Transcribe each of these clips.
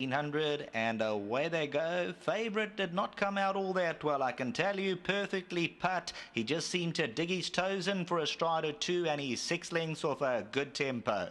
100 and away they go. Favourite did not come out all that well, I can tell you. Perfectly Putt. He just seemed to dig his toes in for a stride or two, and he's 6 lengths off a good tempo.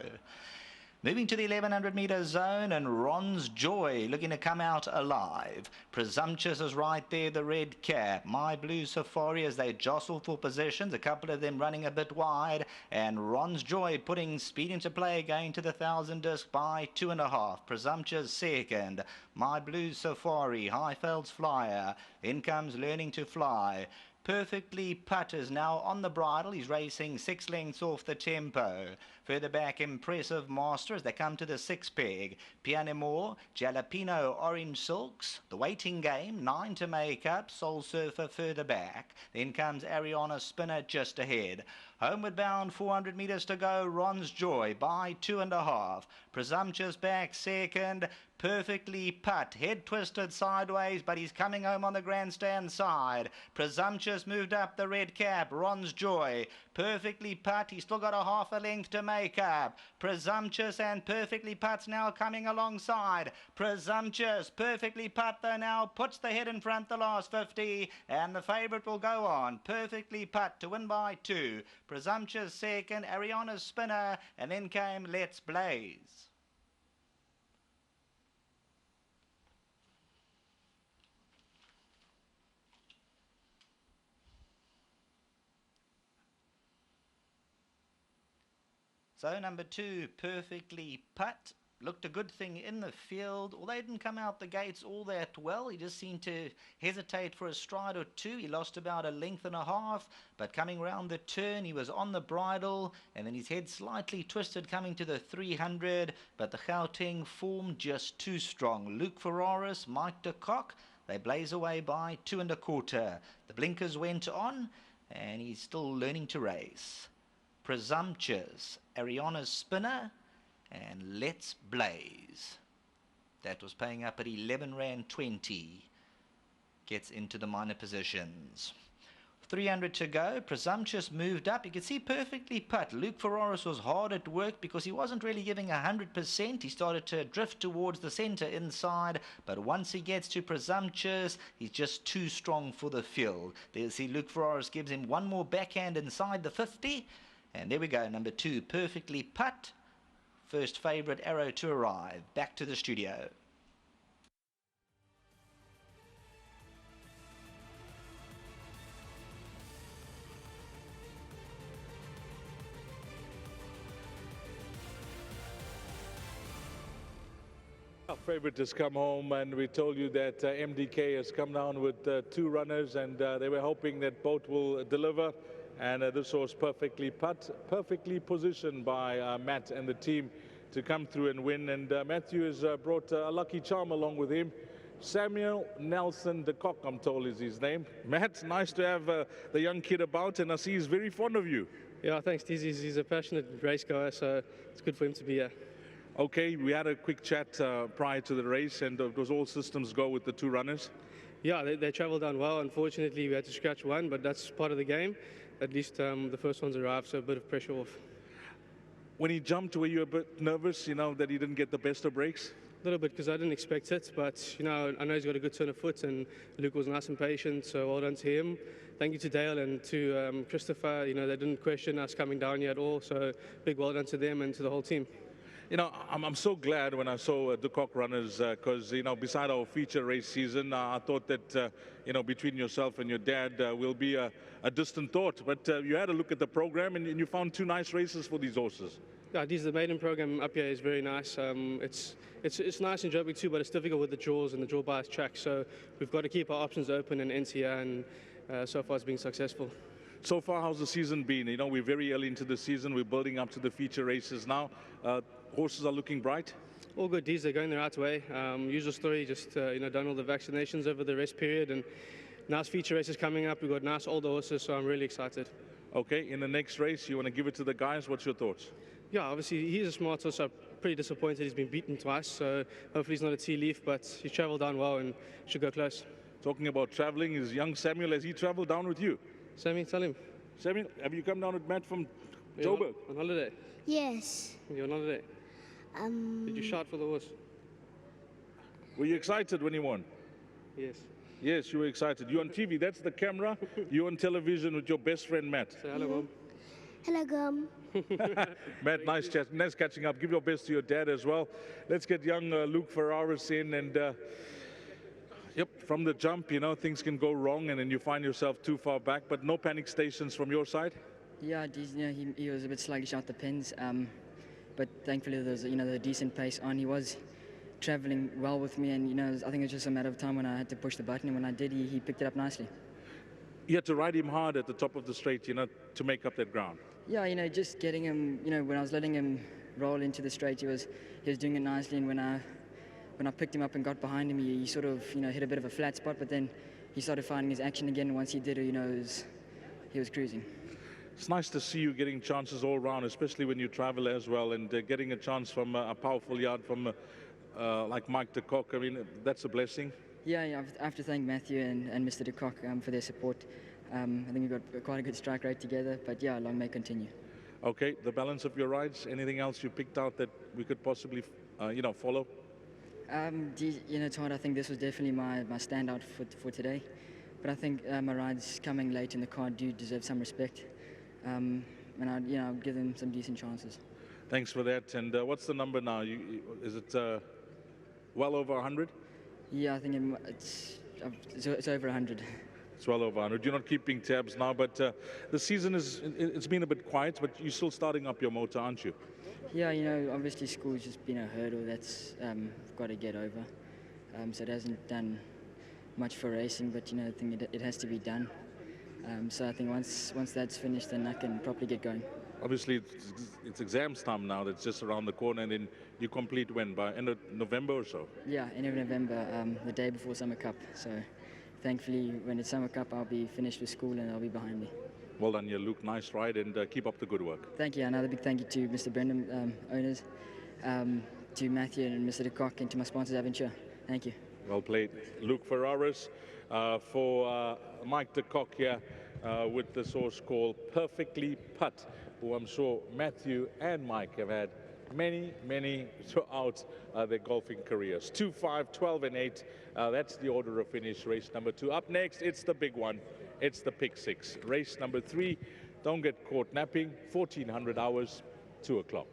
Moving to the 1100 metre zone, and Ron's Joy looking to come out alive. Presumptuous is right there, the red cap. My Blue Safari as they jostle for positions, a couple of them running a bit wide, and Ron's Joy putting speed into play, going to the 1000 disc by 2.5. Presumptuous second. My Blue Safari, Highfeld's Flyer. In comes Learning to Fly. Perfectly Putt is now on the bridle. He's racing 6 lengths off the tempo. Further back, Impressive Master as they come to the 6 peg. Pianimore, Jalapeno Orange Silks. The Waiting Game, 9 to make up. Soul Surfer further back. Then comes Ariana Spinner just ahead. Homeward bound, 400 metres to go. Ron's Joy by 2.5. Presumptuous back second. Perfectly Putt, head twisted sideways, but he's coming home on the grandstand side. Presumptuous moved up the red cap. Ron's Joy. Perfectly Putt, he's still got a half a length to make up. Presumptuous and Perfectly Putt's now coming alongside. Presumptuous, Perfectly Putt though now puts the head in front the last 50, and the favourite will go on. Perfectly Putt to win by 2. Presumptuous second, Ariana's Spinner, and then came Let's Blaze. So number 2, Perfectly Putt, looked a good thing in the field. Although he didn't come out the gates all that well, he just seemed to hesitate for a stride or two. He lost about a length and a half, but coming round the turn, he was on the bridle, and then his head slightly twisted coming to the 300, but the Gauteng form just too strong. Luke Ferraris, Mike de Kock, they blaze away by 2.25. The blinkers went on, and he's still learning to race. Presumptuous, Ariana's Spinner, and Let's Blaze. That was paying up at 11 Rand 20. Gets into the minor positions. 300 to go. Presumptuous moved up. You can see Perfectly Putt. Luke Ferraris was hard at work because he wasn't really giving 100%. He started to drift towards the centre inside, but once he gets to Presumptuous, he's just too strong for the field. There you see Luke Ferraris gives him one more backhand inside the 50. And there we go, number 2, Perfectly Putt. First favourite arrow to arrive. Back to the studio. Our favourite has come home, and we told you that MDK has come down with 2 runners, and they were hoping that both will deliver. And this was Perfectly Putt, perfectly positioned by Matt and the team to come through and win. And Matthew has brought a lucky charm along with him. Samuel Nelson de Kock, I'm told is his name. Matt, nice to have the young kid about, and I see he's very fond of you. Yeah, thanks, Diz. He's a passionate race guy, so it's good for him to be here. Okay, we had a quick chat prior to the race, and it was all systems go with the 2 runners. Yeah, they travelled down well. Unfortunately, we had to scratch one, but that's part of the game. At least the first ones arrived, so a bit of pressure off. When he jumped, were you a bit nervous, you know, that he didn't get the best of breaks? A little bit, because I didn't expect it, but, you know, I know he's got a good turn of foot, and Luke was nice and patient, so well done to him. Thank you to Dale and to Christopher. You know, they didn't question us coming down here at all, so big well done to them and to the whole team. You know, I'm so glad when I saw De Kock runners because, you know, beside our feature race season, I thought that, you know, between yourself and your dad will be a distant thought. But you had a look at the program and you found 2 nice races for these horses. Yeah, the maiden program up here is very nice. It's nice in Joburg too, but it's difficult with the draws and the draw bias track. So we've got to keep our options open and NCR, and so far it's been successful. So far, how's the season been? You know, we're very early into the season. We're building up to the feature races now. Horses are looking bright. All good, D's. They're going the right way. Usual story, just you know, done all the vaccinations over the rest period, and nice feature races coming up. We've got nice older horses, so I'm really excited. Okay, in the next race, you want to give it to the guys. What's your thoughts? Yeah, obviously he's a smart horse. So I'm pretty disappointed he's been beaten twice. So hopefully he's not a tea leaf, but he's travelled down well and should go close. Talking about travelling, is young Samuel, has he travelled down with you? Sammy, tell him. Samuel, have you come down with Matt from Joburg? On holiday? Yes. You're on holiday? Did you shout for the horse? Were you excited when you won? Yes. Yes, you were excited. You're on TV, that's the camera. You're on television with your best friend, Matt. Say hello, Mom. Hello, Gum. Matt, nice catching up. Give your best to your dad as well. Let's get young Luke Ferraris in, and yep, from the jump, you know, things can go wrong and then you find yourself too far back, but no panic stations from your side? Yeah, he was a bit sluggish out the pins, but thankfully there was, a decent pace on. He was traveling well with me, and, I think it was just a matter of time when I had to push the button, and when I did, he picked it up nicely. You had to ride him hard at the top of the straight, to make up that ground. Yeah, just getting him, when I was letting him roll into the straight, he was doing it nicely, and when I picked him up and got behind him, he sort of, hit a bit of a flat spot, but then he started finding his action again, and once he did it, he was cruising. It's nice to see you getting chances all round, especially when you travel as well, and getting a chance from a powerful yard from like Mike de Kock. I mean, that's a blessing. Yeah, I have to thank Matthew and Mr. de Kock for their support. I think we've got quite a good strike rate together, but yeah, long may continue. Okay, the balance of your rides, anything else you picked out that we could possibly, follow? Todd, I think this was definitely my standout for today. But I think my rides coming late in the card do deserve some respect. And I'll give them some decent chances. Thanks for that. And what's the number now? Is it well over 100? Yeah, I think it's over 100. It's well over 100. You're not keeping tabs now, but the season it's been a bit quiet, but you're still starting up your motor, aren't you? Yeah, obviously school's just been a hurdle that's got to get over. So it hasn't done much for racing, but I think it has to be done. So I think once that's finished, then I can properly get going. Obviously, it's exams time now. That's just around the corner, and then you complete when? By end of November or so? Yeah, end of November, the day before Summer Cup. So thankfully, when it's Summer Cup, I'll be finished with school and they'll be behind me. Well done, you Luke. Nice ride, and keep up the good work. Thank you. Another big thank you to Mr. Brendan, owners, to Matthew and Mr. de Kock, and to my sponsors, Aventure. Thank you. Well played. Luke Ferraris for Mike de Kock here with the source called Perfectly Putt, who I'm sure Matthew and Mike have had many throughout their golfing careers. 2, 5, 12 and 8. That's the order of finish, race number 2. Up next, it's the big one. It's the pick 6. Race number 3. Don't get caught napping. 1400 hours, 2 o'clock.